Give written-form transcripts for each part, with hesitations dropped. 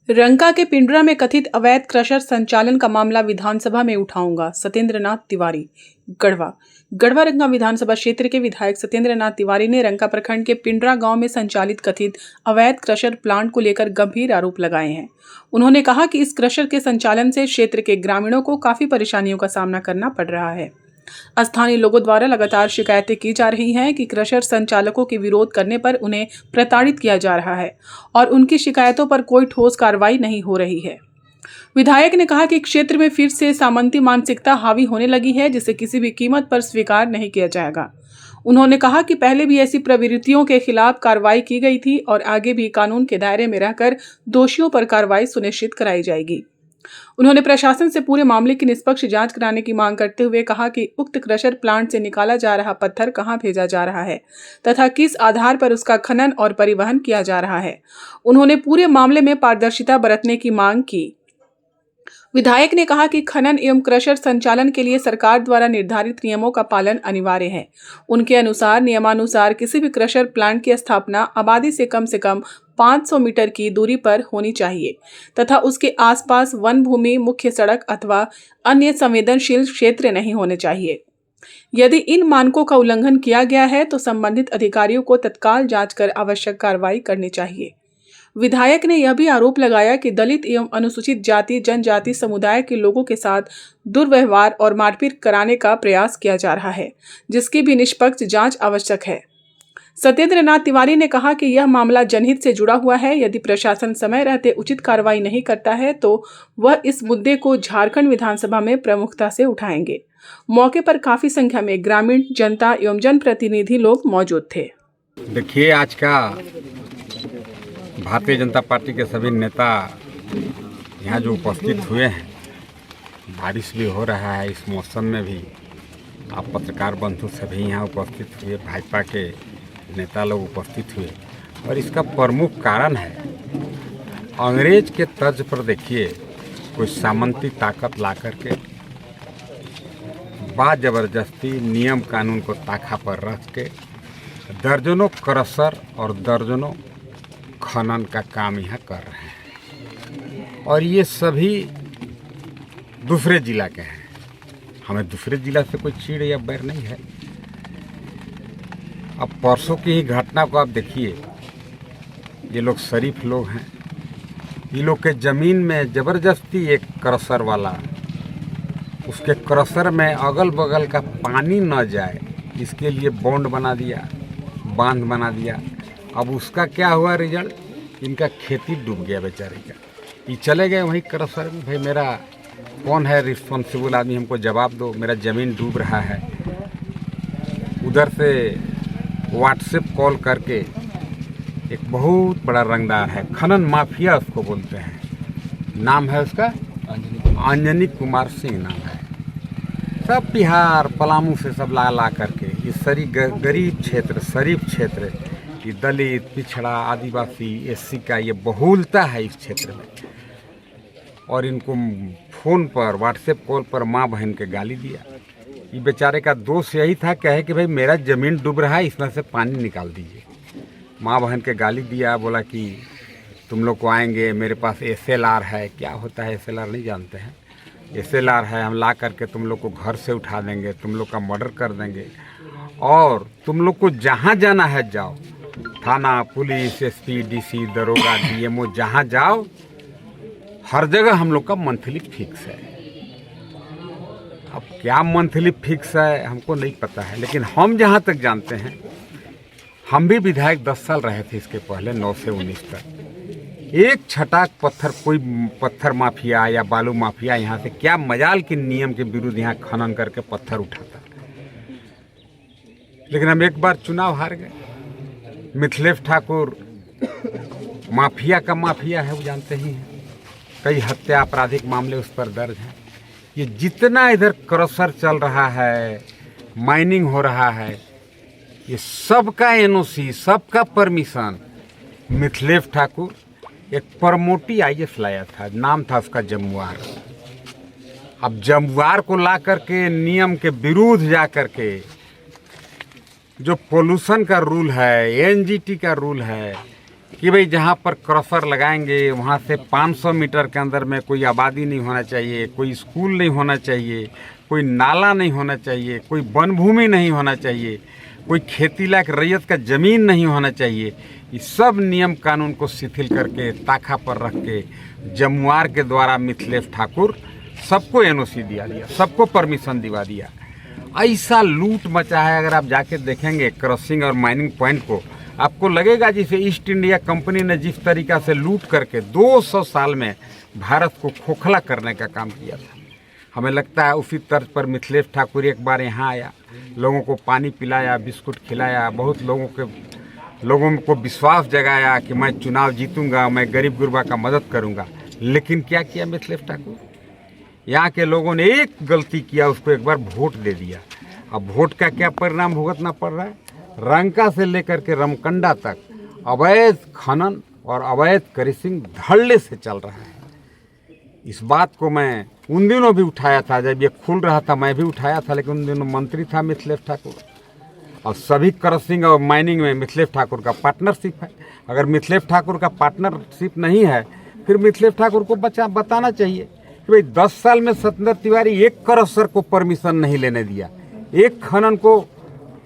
रंका के पिंडरा में कथित अवैध क्रशर संचालन का मामला विधानसभा में उठाऊंगा, सत्येंद्र नाथ तिवारी। गढ़वा रंका विधानसभा क्षेत्र के विधायक सत्येंद्र नाथ तिवारी ने रंका प्रखंड के पिंडरा गांव में संचालित कथित अवैध क्रशर प्लांट को लेकर गंभीर आरोप लगाए हैं। उन्होंने कहा कि इस क्रशर के संचालन से क्षेत्र के ग्रामीणों को काफी परेशानियों का सामना करना पड़ रहा है। स्थानीय लोगों द्वारा लगातार शिकायतें की जा रही हैं कि क्रशर संचालकों के विरोध करने पर उन्हें प्रताड़ित किया जा रहा है और उनकी शिकायतों पर कोई ठोस कार्रवाई नहीं हो रही है। विधायक ने कहा कि क्षेत्र में फिर से सामंती मानसिकता हावी होने लगी है, जिसे किसी भी कीमत पर स्वीकार नहीं किया जाएगा। उन्होंने कहा कि पहले भी ऐसी प्रवृत्तियों के खिलाफ कार्रवाई की गई थी और आगे भी कानून के दायरे में रहकर दोषियों पर कार्रवाई सुनिश्चित कराई जाएगी। उन्होंने प्रशासन से पूरे मामले की निष्पक्ष जांच कराने की मांग करते हुए कहा कि उक्त क्रशर प्लांट से निकाला जा रहा पत्थर कहां भेजा जा रहा है तथा किस आधार पर उसका खनन और परिवहन किया जा रहा है। उन्होंने पूरे मामले में पारदर्शिता बरतने की मांग की। विधायक ने कहा कि खनन एवं क्रशर संचालन के लिए सरकार द्वारा निर्धारित नियमों का पालन अनिवार्य है। उनके अनुसार नियमानुसार किसी भी क्रशर प्लांट की स्थापना आबादी से कम 500 मीटर की दूरी पर होनी चाहिए तथा उसके आसपास वन भूमि, मुख्य सड़क अथवा अन्य संवेदनशील क्षेत्र नहीं होने चाहिए। यदि इन मानकों का उल्लंघन किया गया है तो संबंधित अधिकारियों को तत्काल जांच कर आवश्यक कार्रवाई करनी चाहिए। विधायक ने यह भी आरोप लगाया कि दलित एवं अनुसूचित जाति जनजाति समुदाय के लोगों के साथ दुर्व्यवहार और मारपीट कराने का प्रयास किया जा रहा है, जिसकी भी निष्पक्ष जांच आवश्यक है। सत्येंद्र नाथ तिवारी ने कहा कि यह मामला जनहित से जुड़ा हुआ है। यदि प्रशासन समय रहते उचित कार्रवाई नहीं करता है तो वह इस मुद्दे को झारखंड विधानसभा में प्रमुखता से उठाएंगे। मौके पर काफी संख्या में ग्रामीण जनता एवं जनप्रतिनिधि लोग मौजूद थे। देखिए, आज का भारतीय जनता पार्टी के सभी नेता यहाँ जो उपस्थित हुए हैं, बारिश भी हो रहा है इस मौसम में भी, आप पत्रकार बंधु सभी यहाँ उपस्थित हुए, भाजपा के नेता लोग उपस्थित हुए और इसका प्रमुख कारण है अंग्रेज के तर्ज पर देखिए कोई सामंती ताकत ला करके ज़बरदस्ती नियम कानून को ताखा पर रख के दर्जनों क्रशर और दर्जनों खनन का काम यहाँ कर रहे हैं और ये सभी दूसरे जिला के हैं। हमें दूसरे जिला से कोई चीड़ या बैर नहीं है। अब परसों की ही घटना को आप देखिए, ये लोग शरीफ लोग हैं, ये लोग के ज़मीन में ज़बरदस्ती एक क्रशर वाला उसके क्रशर में अगल बगल का पानी न जाए इसके लिए बॉन्ड बना दिया, बांध बना दिया। अब उसका क्या हुआ रिजल्ट, इनका खेती डूब गया बेचारे का। ये चले गए वहीं क्रशर में, भाई मेरा कौन है रिस्पॉन्सिबल आदमी, हमको जवाब दो, मेरा ज़मीन डूब रहा है। उधर से व्हाट्सएप कॉल करके एक बहुत बड़ा रंगदार है, खनन माफिया उसको बोलते हैं, नाम है उसका अंजनी कुमार सिंह नाम है। सब बिहार पलामू से सब ला करके ये सारी गरीब क्षेत्र, शरीफ क्षेत्र, ये दलित, पिछड़ा, आदिवासी, एससी का ये बहुलता है इस क्षेत्र में। और इनको फ़ोन पर व्हाट्सएप कॉल पर माँ बहन के गाली दिया। ये बेचारे का दोष यही था, कहे कि भाई मेरा ज़मीन डूब रहा है, इसमें से पानी निकाल दीजिए। माँ बहन के गाली दिया, बोला कि तुम लोग को आएंगे, मेरे पास SLR है। क्या होता है SLR नहीं जानते हैं? SLR है, हम ला करके तुम लोग को घर से उठा देंगे, तुम लोग का मर्डर कर देंगे और तुम लोग को जहाँ जाना है जाओ, थाना, पुलिस, SP, DC, दरोगा, DMO, जहाँ जाओ हर जगह हम लोग का मंथली फिक्स है। अब क्या मंथली फिक्स है हमको नहीं पता है, लेकिन हम जहाँ तक जानते हैं, हम भी विधायक 10 साल रहे थे इसके पहले, 9 से 19 तक। एक छटाक पत्थर, कोई पत्थर माफिया या बालू माफिया यहाँ से क्या मजाल के नियम के विरुद्ध यहाँ खनन करके पत्थर उठाता। लेकिन हम एक बार चुनाव हार गए। मिथिलेश ठाकुर माफिया का माफिया है, वो जानते ही हैं। कई हत्या आपराधिक मामले उस पर दर्ज हैं। ये जितना इधर क्रशर चल रहा है, माइनिंग हो रहा है, ये सबका NOC, सबका परमिशन मिथिलेश ठाकुर एक प्रमोटी IS लाया था, नाम था उसका जमुआर। अब जमुआर को ला करके नियम के विरुद्ध जा करके जो पोल्यूशन का रूल है, NGT का रूल है, कि भाई जहाँ पर क्रॉसर लगाएंगे वहाँ से 500 मीटर के अंदर में कोई आबादी नहीं होना चाहिए, कोई स्कूल नहीं होना चाहिए, कोई नाला नहीं होना चाहिए, कोई वन भूमि नहीं होना चाहिए, कोई खेती लायक रैयत का ज़मीन नहीं होना चाहिए। ये सब नियम कानून को शिथिल करके ताखा पर रख के जमुआर के द्वारा मिथिलेश ठाकुर सबको एनओसी दिया दिया, सबको परमिशन दिवा दिया। ऐसा लूट मचा है, अगर आप जाके देखेंगे क्रॉसिंग और माइनिंग पॉइंट को, आपको लगेगा जैसे ईस्ट इंडिया कंपनी ने जिस तरीक़ा से लूट करके 200 साल में भारत को खोखला करने का काम किया था। हमें लगता है उसी तर्ज पर मिथिलेश ठाकुर एक बार यहाँ आया, लोगों को पानी पिलाया, बिस्कुट खिलाया, बहुत लोगों को विश्वास जगाया कि मैं चुनाव जीतूंगा, मैं गरीब गुरबा का मदद करूंगा। लेकिन क्या किया मिथिलेश ठाकुर? यहाँ के लोगों ने एक गलती किया, उसको एक बार वोट दे दिया। अब वोट का क्या परिणाम भुगतना पड़ रहा है? रंका से लेकर के रमकंडा तक अवैध खनन और अवैध क्रशिंग धड़ल्ले से चल रहा है। इस बात को मैं उन दिनों भी उठाया था, जब ये खुल रहा था मैं भी उठाया था, लेकिन उन दिनों मंत्री था मिथिलेश ठाकुर। और सभी क्रशिंग और माइनिंग में मिथिलेश ठाकुर का पार्टनरशिप है। अगर मिथिलेश ठाकुर का पार्टनरशिप नहीं है, फिर मिथिलेश ठाकुर को बताना चाहिए कि भाई 10 साल में सत्येंद्र तिवारी एक क्रशर को परमिशन नहीं लेने दिया, एक खनन को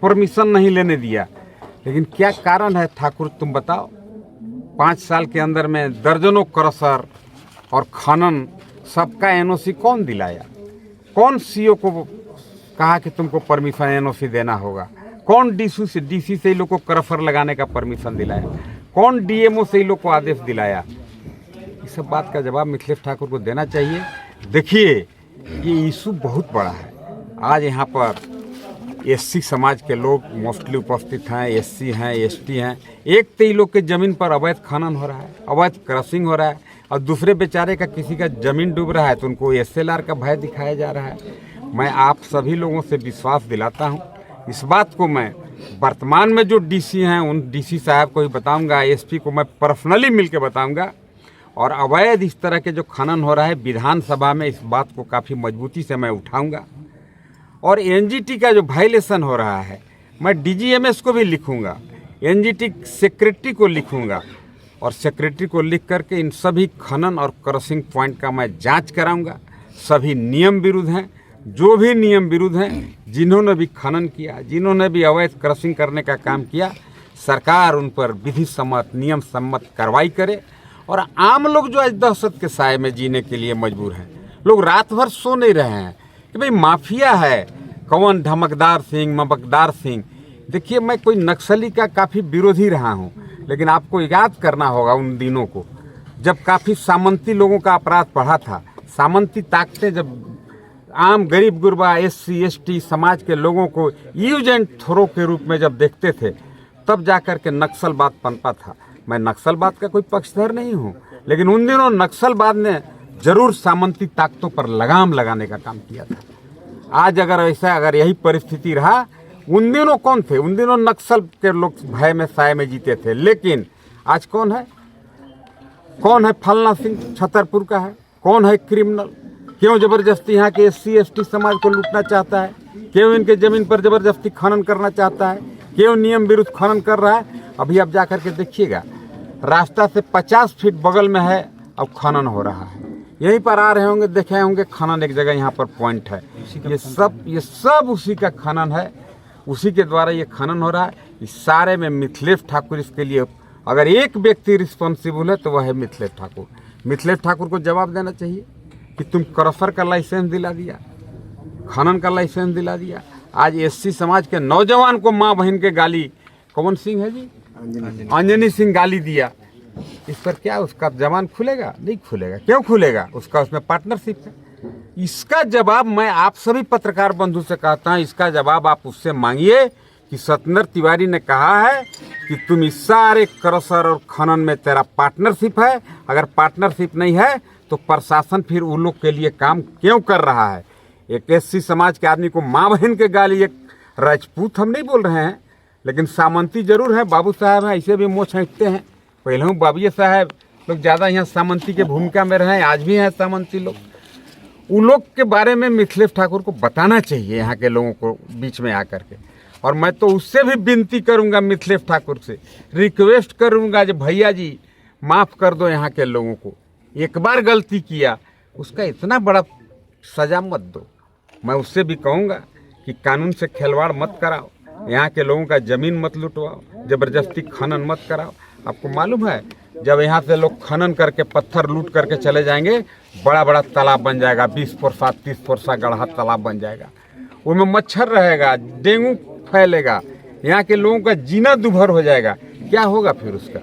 परमिशन नहीं लेने दिया। लेकिन क्या कारण है ठाकुर, तुम बताओ? 5 साल के अंदर में दर्जनों क्रशर और खनन सबका एनओसी कौन दिलाया? कौन सीओ को कहा कि तुमको परमिशन एनओसी देना होगा? कौन डीसी से ही लोग को क्रशर लगाने का परमिशन दिलाया? कौन डीएमओ से ही लोग को आदेश दिलाया? इस सब बात का जवाब मिथिलेश ठाकुर को देना चाहिए। देखिए, ये इशू बहुत बड़ा है। आज यहाँ पर एससी समाज के लोग मोस्टली उपस्थित हैं, एससी हैं, एसटी हैं। एक तो लोग के ज़मीन पर अवैध खनन हो रहा है, अवैध क्रशिंग हो रहा है, और दूसरे बेचारे का किसी का ज़मीन डूब रहा है तो उनको एसएलआर का भय दिखाया जा रहा है। मैं आप सभी लोगों से विश्वास दिलाता हूँ, इस बात को मैं वर्तमान में जो डीसी हैं उन डीसी साहब को भी बताऊँगा, एसपी को मैं पर्सनली मिल के बताऊँगा। और अवैध इस तरह के जो खनन हो रहा है विधानसभा में, इस बात को काफ़ी मजबूती से मैं उठाऊँगा। और एनजीटी का जो वायलेशन हो रहा है, मैं डीजीएमएस को भी लिखूंगा, एनजीटी सेक्रेटरी को लिखूंगा, और सेक्रेटरी को लिख करके इन सभी खनन और क्रशिंग पॉइंट का मैं जांच कराऊंगा। सभी नियम विरुद्ध हैं, जो भी नियम विरुद्ध हैं, जिन्होंने भी खनन किया, जिन्होंने भी अवैध क्रशिंग करने का काम किया, सरकार उन पर विधि सम्मत, नियम सम्मत कार्रवाई करे। और आम लोग जो आज दहशत के साए में जीने के लिए मजबूर हैं, लोग रात भर सो नहीं रहे हैं कि भाई माफिया है, कौन धमकदार सिंह, मबकदार सिंह। देखिए, मैं कोई नक्सली का काफ़ी विरोधी रहा हूँ, लेकिन आपको याद करना होगा उन दिनों को जब काफ़ी सामंती लोगों का अपराध बढ़ा था। सामंती ताकतें जब आम गरीब गुरबा, एससी एसटी समाज के लोगों को यूज एंड थ्रो के रूप में जब देखते थे, तब जाकर के नक्सलवाद पनपा था। मैं नक्सलवाद का कोई पक्षधर नहीं हूँ, लेकिन उन दिनों नक्सलवाद ने जरूर सामंती ताकतों पर लगाम लगाने का काम किया था। आज अगर यही परिस्थिति रहा, उन दिनों कौन थे? उन दिनों नक्सल के लोग भय में साए में जीते थे। लेकिन आज कौन है? कौन है? फलना सिंह छतरपुर का है। कौन है क्रिमिनल? क्यों जबरदस्ती यहाँ के एससी एसटी समाज को लूटना चाहता है? क्यों इनके ज़मीन पर जबरदस्ती खनन करना चाहता है? क्यों नियम विरुद्ध खनन कर रहा है? अभी आप जा करके देखिएगा, रास्ता से 50 फीट बगल में है, अब खनन हो रहा है। यहीं पर आ रहे होंगे, देखे होंगे खनन, एक जगह यहाँ पर पॉइंट है। ये सब उसी का खनन है, उसी के द्वारा ये खनन हो रहा है। इस सारे में मिथिलेश ठाकुर, इसके लिए अगर एक व्यक्ति रिस्पॉन्सिबल है तो वह है मिथिलेश ठाकुर। मिथिलेश ठाकुर को जवाब देना चाहिए कि तुम क्रशर का लाइसेंस दिला दिया, खनन का लाइसेंस दिला दिया। आज एससी समाज के नौजवान को माँ बहन के गाली, कौन सिंह है जी, अंजनी सिंह गाली दिया। इस पर क्या उसका जबान खुलेगा? नहीं खुलेगा। क्यों खुलेगा? उसका उसमें पार्टनरशिप है। इसका जवाब मैं आप सभी पत्रकार बंधु से कहता हूँ, इसका जवाब आप उससे मांगिए कि सत्येंद्र तिवारी ने कहा है कि तुम इस सारे क्रशर और खनन में तेरा पार्टनरशिप है। अगर पार्टनरशिप नहीं है तो प्रशासन फिर उन लोग के लिए काम क्यों कर रहा है? एक एससी समाज के आदमी को माँ बहन के गाली, एक राजपूत हम नहीं बोल रहे हैं, लेकिन सामंती जरूर है, बाबू साहब हैं, ऐसे भी मुँह छींटते हैं। पहले हूँ बाबिया साहब लोग ज़्यादा यहाँ सामंती के भूमिका में रहे हैं, आज भी हैं सामंती लोग। उन लोग के बारे में मिथिलेश ठाकुर को बताना चाहिए यहाँ के लोगों को बीच में आकर के। और मैं तो उससे भी विनती करूंगा, मिथिलेश ठाकुर से रिक्वेस्ट करूंगा जो भैया जी माफ़ कर दो यहाँ के लोगों को, एक बार गलती किया उसका इतना बड़ा सज़ा मत दो। मैं उससे भी कहूँगा कि कानून से खिलवाड़ मत कराओ, यहाँ के लोगों का ज़मीन मत लुटवाओ, ज़बरदस्ती खनन मत कराओ। आपको मालूम है जब यहाँ से लोग खनन करके पत्थर लूट करके चले जाएंगे, बड़ा बड़ा तालाब बन जाएगा, 20 फुरसा 30 फुरसा गढ़ा तालाब बन जाएगा, उसमें मच्छर रहेगा, डेंगू फैलेगा, यहाँ के लोगों का जीना दुभर हो जाएगा, क्या होगा फिर उसका।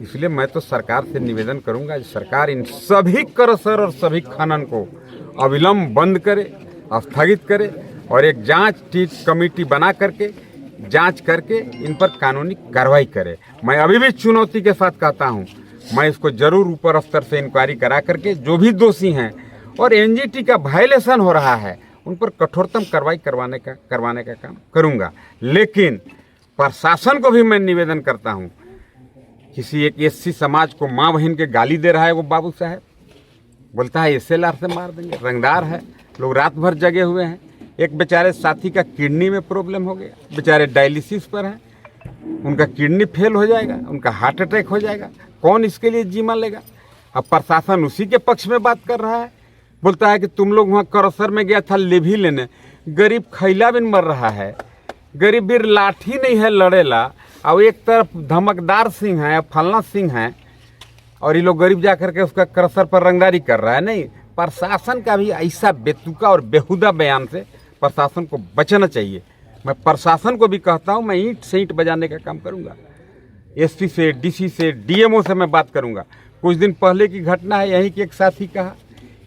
इसलिए मैं तो सरकार से निवेदन करूंगा, सरकार इन सभी करसर और सभी खनन को अविलंब बंद करे, स्थगित करे और एक जांच कमेटी बना करके जांच करके इन पर कानूनी कार्रवाई करे। मैं अभी भी चुनौती के साथ कहता हूं, मैं इसको जरूर ऊपर स्तर से इंक्वायरी करा करके जो भी दोषी हैं और एनजीटी का वायलेशन हो रहा है उन पर कठोरतम कार्रवाई करवाने का काम करूंगा। लेकिन प्रशासन को भी मैं निवेदन करता हूं, किसी एक एससी समाज को माँ बहन के गाली दे रहा है वो बाबू साहब, बोलता है एसएलआर से मार देंगे, रंगदार है, लोग रात भर जगे हुए हैं। एक बेचारे साथी का किडनी में प्रॉब्लम हो गया, बेचारे डायलिसिस पर हैं, उनका किडनी फेल हो जाएगा, उनका हार्ट अटैक हो जाएगा, कौन इसके लिए जिम्मा लेगा। अब प्रशासन उसी के पक्ष में बात कर रहा है, बोलता है कि तुम लोग वहाँ करसर में गया था लेभी लेने, गरीब खैला बिन मर रहा है, गरीब भी लाठी नहीं है लड़ेला, और एक तरफ धमकदार सिंह है, फलना सिंह है, और ये लोग गरीब जा करके उसका करसर पर रंगदारी कर रहा है। नहीं, प्रशासन का भी ऐसा बेतुका और बेहुदा बयान से प्रशासन को बचना चाहिए। मैं प्रशासन को भी कहता हूँ, मैं ईंट से ईंट बजाने का काम करूँगा, एसपी से, डीसी से, डीएमओ से मैं बात करूँगा। कुछ दिन पहले की घटना है, यहीं के एक साथी कहा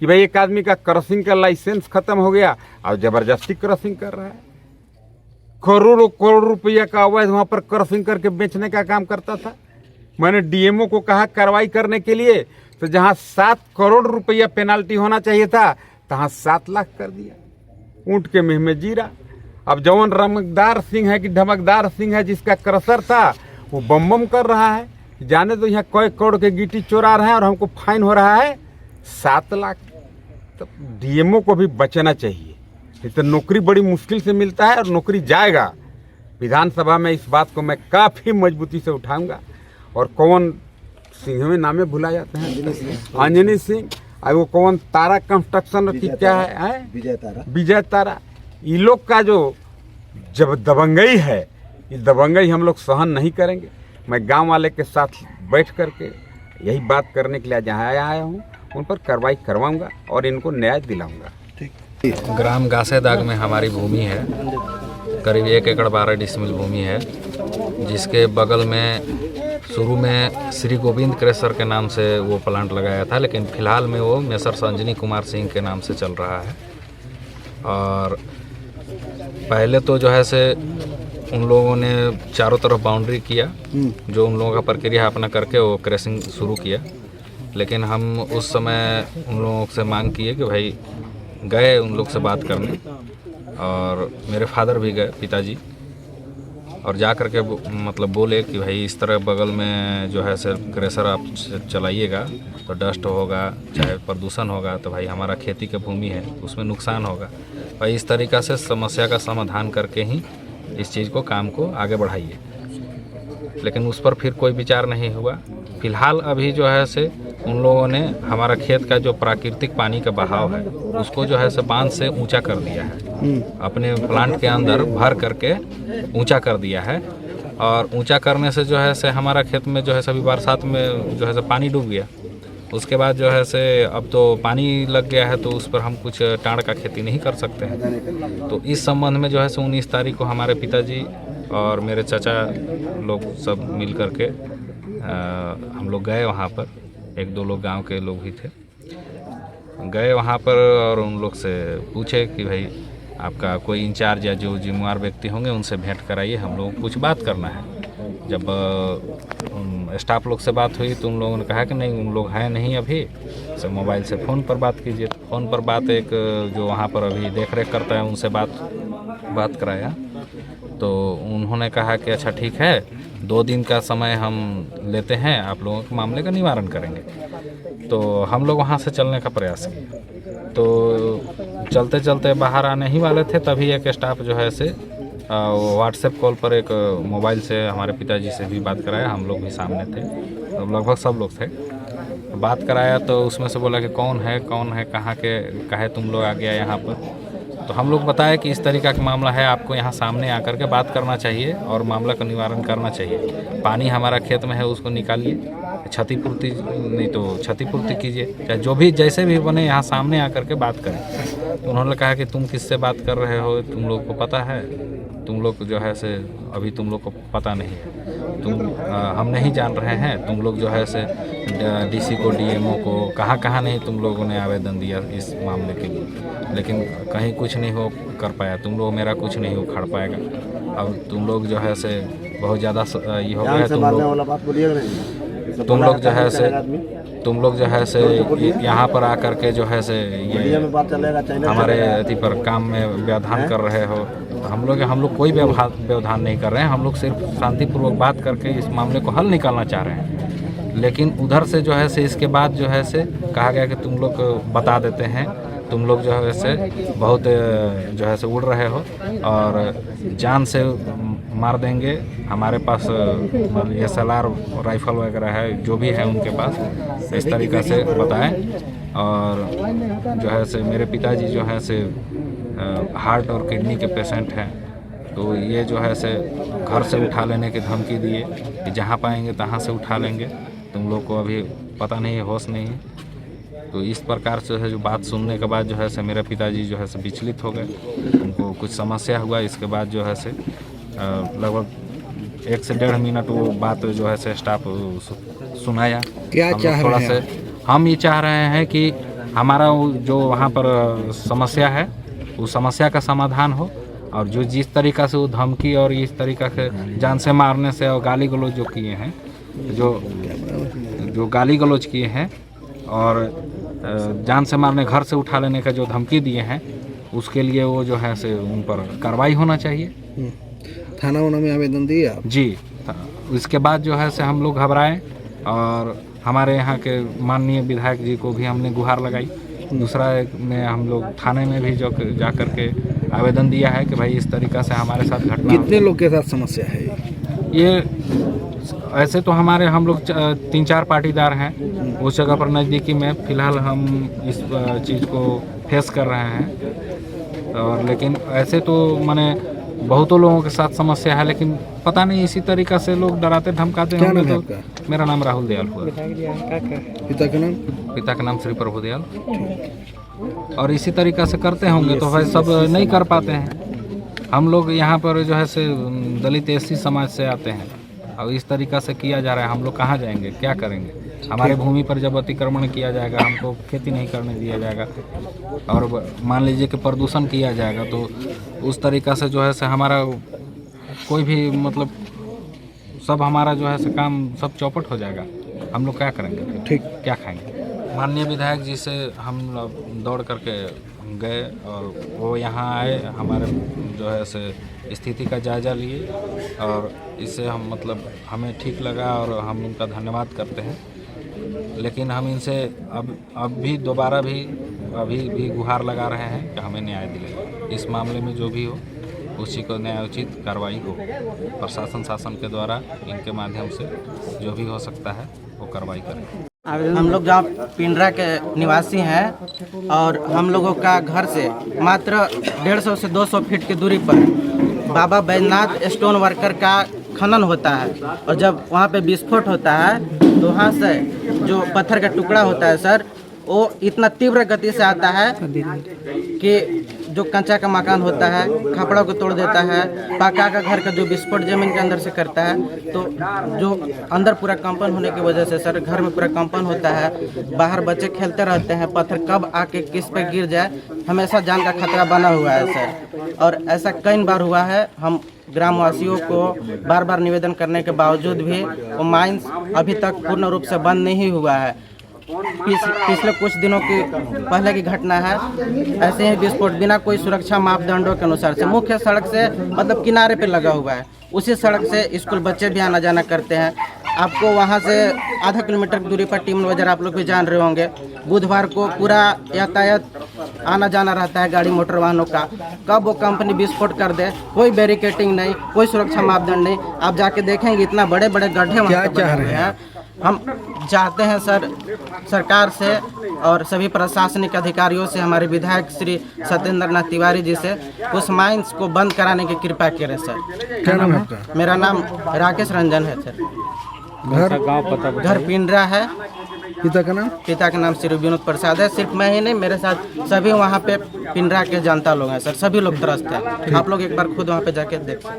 कि भाई एक आदमी का क्रॉसिंग का लाइसेंस खत्म हो गया और ज़बरदस्ती क्रॉसिंग कर रहा है, करोड़ों करोड़ रुपया का अवैध वहाँ पर क्रॉसिंग करके बेचने का काम करता था। मैंने डीएमओ को कहा कार्रवाई करने के लिए, तो जहाँ 7 करोड़ रुपया पेनाल्टी होना चाहिए था तहाँ 7 लाख कर दिया, ऊँट के मुँह में जीरा। अब जवान रमकदार सिंह है कि धमकदार सिंह है जिसका क्रशर था, वो बम बम कर रहा है, जाने तो यहाँ कई करोड़ के गिट्टी चोरा रहे हैं और हमको फाइन हो रहा है 7 लाख। तो डीएमओ को भी बचना चाहिए, तो नौकरी बड़ी मुश्किल से मिलता है और नौकरी जाएगा। विधानसभा में इस बात को मैं काफ़ी मजबूती से उठाऊंगा। और कौन सिंह में नामे भुला जाते हैं, अंजनी सिंह, और वो कौन तारा कंस्ट्रक्शन की क्या है, विजय तारा, ये लोग का जो जब दबंगई है, ये दबंगई हम लोग सहन नहीं करेंगे। मैं गांव वाले के साथ बैठ करके यही बात करने के लिए जहाँ आया हूँ, उन पर कार्रवाई करवाऊंगा और इनको न्याय दिलाऊंगा। ग्राम गासेदाग में हमारी भूमि है, करीब 1 एकड़ 12 डिसमिल भूमि है, जिसके बगल में शुरू में श्री गोविंद क्रेशर के नाम से वो प्लांट लगाया था, लेकिन फ़िलहाल में वो मेसर संजनी कुमार सिंह के नाम से चल रहा है। और पहले तो जो है से उन लोगों ने चारों तरफ बाउंड्री किया, जो उन लोगों का प्रक्रिया अपना करके वो क्रेशिंग शुरू किया। लेकिन हम उस समय उन लोगों से मांग किए कि भाई, गए उन लोग से बात करने, और मेरे फादर भी गए, पिताजी, और जा कर के मतलब बोले कि भाई इस तरह बगल में जो है सर क्रेशर आप चलाइएगा तो डस्ट होगा, चाहे प्रदूषण होगा, तो भाई हमारा खेती की भूमि है उसमें नुकसान होगा। भाई इस तरीक़ा से समस्या का समाधान करके ही इस चीज़ को, काम को आगे बढ़ाइए। लेकिन उस पर फिर कोई विचार नहीं हुआ। फिलहाल अभी जो है से उन लोगों ने हमारा खेत का जो प्राकृतिक पानी का बहाव है उसको जो है से बांध से ऊंचा कर दिया है, अपने प्लांट के अंदर भर करके ऊंचा कर दिया है। और ऊंचा करने से जो है से हमारा खेत में जो है सभी बरसात में जो है से पानी डूब गया। उसके बाद जो है से अब तो पानी लग गया है, तो उस पर हम कुछ टाड़ का खेती नहीं कर सकते हैं। तो इस संबंध में जो है से 19 तारीख को हमारे पिताजी और मेरे चाचा लोग सब मिल कर के हम लोग गए वहाँ पर, 1-2 लोग गांव के लोग भी थे, गए वहाँ पर और उन लोग से पूछे कि भाई आपका कोई इंचार्ज या जो जिम्मेवार व्यक्ति होंगे उनसे भेंट कराइए, हम लोग कुछ बात करना है। जब स्टाफ लोग से बात हुई तो उन लोगों ने कहा कि नहीं, उन लोग हैं नहीं अभी, से मोबाइल से फ़ोन पर बात कीजिए। फ़ोन पर बात एक जो वहाँ पर अभी देख रेख करता है उनसे बात कराया, तो उन्होंने कहा कि अच्छा ठीक है, 2 दिन का समय हम लेते हैं, आप लोगों के मामले का निवारण करेंगे। तो हम लोग वहाँ से चलने का प्रयास किए। तो चलते चलते बाहर आने ही वाले थे, तभी एक स्टाफ जो है से व्हाट्सएप कॉल पर एक मोबाइल से हमारे पिताजी से भी बात कराया, हम लोग भी सामने थे, तो लगभग सब लोग थे। तो बात कराया तो उसमें से बोला कि कौन है कहाँ के काहे तुम लोग आ गया यहाँ पर। तो हम लोग बताया कि इस तरीका का मामला है, आपको यहाँ सामने आकर के बात करना चाहिए और मामला का निवारण करना चाहिए। पानी हमारा खेत में है, उसको निकालिए, क्षतिपूर्ति नहीं तो क्षतिपूर्ति कीजिए, चाहे जो भी जैसे भी बने यहाँ सामने आकर के बात करें। तो उन्होंने कहा कि तुम किससे बात कर रहे हो, तुम लोग को पता है, तुम लोग जो है से अभी तुम लोग को पता नहीं है, हम नहीं जान रहे हैं, तुम लोग जो है से डीसी को डीएमओ को कहाँ नहीं तुम लोगों ने आवेदन दिया इस मामले के लिए, लेकिन कहीं कुछ नहीं हो कर पाया, तुम लोग मेरा कुछ नहीं उखाड़ पाएगा। अब तुम लोग जो है से बहुत ज़्यादा ये हो गया, तुम लोग जो है से यहाँ पर आकर के जो है से ये हमारे अति पर काम में व्यवधान कर रहे हो। हम लोग कोई व्यवधान नहीं कर रहे हैं, हम लोग सिर्फ शांतिपूर्वक बात करके इस मामले को हल निकालना चाह रहे हैं। लेकिन उधर से जो है से इसके बाद जो है से कहा गया कि तुम लोग बता देते हैं, तुम लोग जो है से बहुत जो है से उड़ रहे हो और जान से मार देंगे। हमारे पास ये SLR राइफल वगैरह है, जो भी है उनके पास, इस तरीक़ा से बताएं। और जो है से मेरे पिताजी जो है से हार्ट और किडनी के पेशेंट हैं, तो ये जो है से घर से उठा लेने की धमकी दिए कि जहाँ पाएंगे तहाँ से उठा लेंगे, तुम लोग को अभी पता नहीं है, होश नहीं है। तो इस प्रकार से जो बात सुनने के बाद जो है से मेरे पिताजी जो है से विचलित हो गए, उनको कुछ समस्या हुआ। इसके बाद जो है से लगभग 1 से 1.5 मिनट वो बात जो है से स्टाफ सुनाया। क्या चाह रहे हैं? हम ये चाह रहे हैं कि हमारा जो वहाँ पर समस्या है, उस समस्या का समाधान हो, और जो जिस तरीक़ा से वो धमकी और इस तरीक़ा से जान से मारने से और गाली गलौज जो किए हैं, जो गाली गलौज किए हैं और जान से मारने, घर से उठा लेने का जो धमकी दिए हैं, उसके लिए वो जो है से उन पर कार्रवाई होना चाहिए। थाना वाना में आवेदन दिए आप? जी, इसके बाद जो है से हम लोग घबराए और हमारे यहाँ के माननीय विधायक जी को भी हमने गुहार लगाई। दूसरा में हम लोग थाने में भी जो जा कर के आवेदन दिया है कि भाई इस तरीक़ा से हमारे साथ घटना। कितने लोग के साथ समस्या है ये? ऐसे तो हम लोग 3-4 पाटीदार हैं उस जगह पर नज़दीकी में। फ़िलहाल हम इस चीज़ को फेस कर रहे हैं, और लेकिन ऐसे तो माने बहुतों लोगों के साथ समस्या है, लेकिन पता नहीं इसी तरीक़ा से लोग डराते धमकाते क्या होंगे। नाम है तो आपका? मेरा नाम राहुल दयाल हुआ। पिता का नाम? पिता का नाम श्री प्रभु दयाल। और इसी तरीक़ा से करते होंगे तो भाई सब नहीं कर पाते हैं। हम लोग यहाँ पर जो है से दलित SC समाज से आते हैं, और इस तरीक़ा से किया जा रहा है। हम लोग कहाँ जाएंगे, क्या करेंगे? हमारे भूमि पर जब अतिक्रमण किया जाएगा, हमको खेती नहीं करने दिया जाएगा, और मान लीजिए कि प्रदूषण किया जाएगा, तो उस तरीक़ा से जो है से हमारा कोई भी मतलब सब हमारा जो है से काम सब चौपट हो जाएगा। हम लोग क्या करेंगे? ठीक, क्या खाएंगे? माननीय विधायक जी से हम दौड़ करके गए और वो यहाँ आए, हमारे जो है से स्थिति का जायज़ा लिए, और इससे हम मतलब हमें ठीक लगा और हम उनका धन्यवाद करते हैं। लेकिन हम इनसे अब भी दोबारा भी अभी भी गुहार लगा रहे हैं कि हमें न्याय दिलाएं। इस मामले में जो भी हो उसी को न्यायोचित कार्रवाई हो, प्रशासन शासन के द्वारा इनके माध्यम से जो भी हो सकता है वो कार्रवाई करें। हम लोग जहाँ पिंडरा के निवासी हैं, और हम लोगों का घर से मात्र 150 से 200 फीट की दूरी पर बाबा बैजनाथ स्टोन वर्कर का खनन होता है, और जब वहाँ पे विस्फोट होता है तो वहाँ से जो पत्थर का टुकड़ा होता है सर, वो इतना तीव्र गति से आता है कि जो कच्चा का मकान होता है खपड़ों को तोड़ देता है। पक्का का घर का जो विस्फोट जमीन के अंदर से करता है, तो जो अंदर पूरा कंपन होने की वजह से सर घर में पूरा कंपन होता है। बाहर बच्चे खेलते रहते हैं, पत्थर कब आके किस पे गिर जाए हमेशा जान का खतरा बना हुआ है सर। और ऐसा कई बार हुआ है। हम ग्रामवासियों को बार बार निवेदन करने के बावजूद भी वो माइंस अभी तक पूर्ण रूप से बंद नहीं हुआ है। पिछले कुछ दिनों की पहले की घटना है, ऐसे ही विस्फोट बिना कोई सुरक्षा मापदंडों के अनुसार से मुख्य सड़क से मतलब किनारे पे लगा हुआ है। उसी सड़क से स्कूल बच्चे भी आना जाना करते हैं। आपको वहाँ से आधा किलोमीटर की दूरी पर टीम वगैरह आप लोग भी जान रहे होंगे। बुधवार को पूरा यातायात आना जाना रहता है गाड़ी मोटर वाहनों का, कब वो कंपनी विस्फोट कर दे, कोई बैरिकेटिंग नहीं, कोई सुरक्षा मापदंड नहीं। आप जाके देखेंगे इतना बड़े बड़े गड्ढे वहाँ क्या पे बने चाह हुए रहे हैं? हम चाहते हैं सर सरकार से और सभी प्रशासनिक अधिकारियों से, हमारे विधायक श्री सत्येंद्र नाथ तिवारी जी से उस माइंस को बंद कराने की कृपा करें सर। क्या नाम है आपका? मेरा नाम राकेश रंजन है सर। घर घर पिंडरा है। पिता का नाम? पिता का नाम श्री विनोद प्रसाद है। सिर्फ मैं ही नहीं, मेरे साथ सभी वहाँ पे पिंडरा के जनता लोग हैं सर, सभी लोग त्रस्त हैं। आप लोग एक बार खुद वहाँ पे जाके देख सकते हैं।